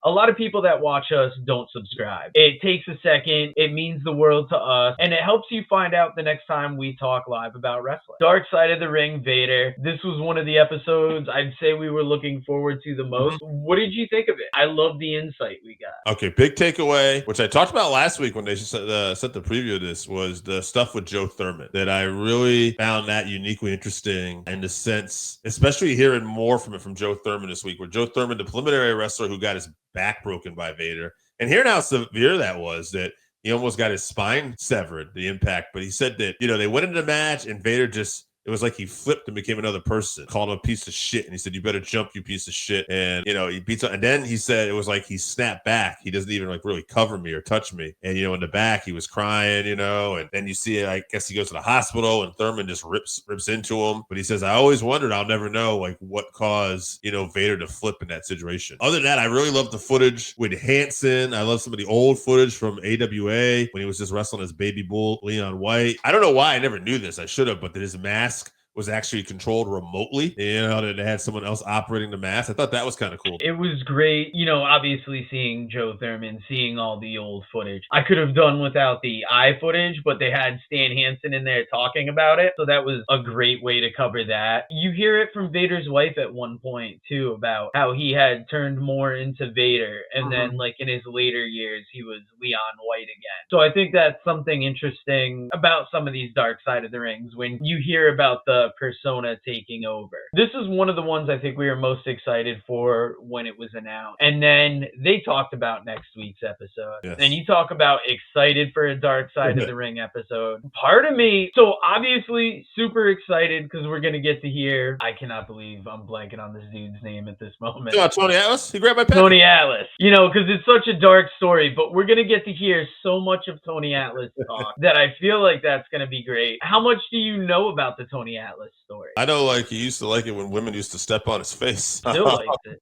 A lot of people that watch us don't subscribe. It takes a second. It means the world to us, and it helps you find out the next time we talk live about wrestling. Dark Side of the Ring, Vader. This was one of the episodes I'd say we were looking forward to the most. What did you think of it? I love the insight we got. Okay, big takeaway, which I talked about last week when they set the preview of this, was the stuff with Joe Thurman. That I really found that uniquely interesting in the sense, especially hearing more from Joe Thurman this week, where Joe Thurman, the preliminary wrestler who got his back broken by Vader, and hearing how severe that was, that he almost got his spine severed, the impact. But he said that, they went into the match and Vader just, it was like he flipped and became another person, called him a piece of shit. And he said, "You better jump, you piece of shit." And, he beats up. And then he said it was like he snapped back. He doesn't even like really cover me or touch me. And, in the back, he was crying, and then you see, I guess he goes to the hospital and Thurman just rips into him. But he says, "I always wondered, I'll never know, like what caused, Vader to flip in that situation." Other than that, I really love the footage with Hanson. I love some of the old footage from AWA when he was just wrestling as Baby Bull, Leon White. I don't know why I never knew this. I should have, but that his mask was actually controlled remotely. That they had someone else operating the mask. I thought that was kind of cool. It was great, obviously seeing Joe Thurman, seeing all the old footage. I could have done without the eye footage, but they had Stan Hansen in there talking about it. So that was a great way to cover that. You hear it from Vader's wife at one point too, about how he had turned more into Vader. And then like in his later years, he was Leon White again. So I think that's something interesting about some of these Dark Side of the Rings when you hear about the persona taking over. This is one of the ones I think we were most excited for when it was announced. And then they talked about next week's episode. Yes. And you talk about excited for a Dark Side of the Ring episode. Part of me, so obviously super excited because we're going to get to hear, I cannot believe I'm blanking on this dude's name at this moment. Tony Atlas? He grabbed my pen. Tony Atlas. Because it's such a dark story, but we're going to get to hear so much of Tony Atlas talk that I feel like that's going to be great. How much do you know about the Tony Atlas story? I know, like, he used to like it when women used to step on his face. Still likes it.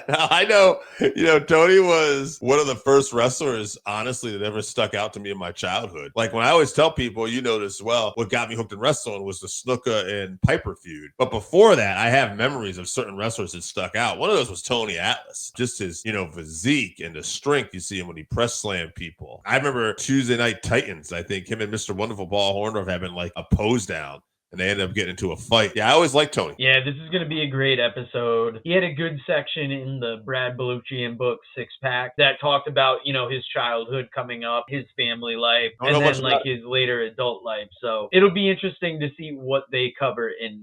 I know, Tony was one of the first wrestlers, honestly, that ever stuck out to me in my childhood. Like, when I always tell people, this well, what got me hooked in wrestling was the Snuka and Piper feud. But before that, I have memories of certain wrestlers that stuck out. One of those was Tony Atlas. Just his, physique and the strength you see him when he press slammed people. I remember Tuesday Night Titans. I think him and Mr. Wonderful Paul Orndorff having like a pose down. And they ended up getting into a fight. Yeah, I always liked Tony. Yeah, this is going to be a great episode. He had a good section in the Brad Beluchian book, Six Pack, that talked about, his childhood coming up, his family life, and then like his later adult life. So it'll be interesting to see what they cover in this.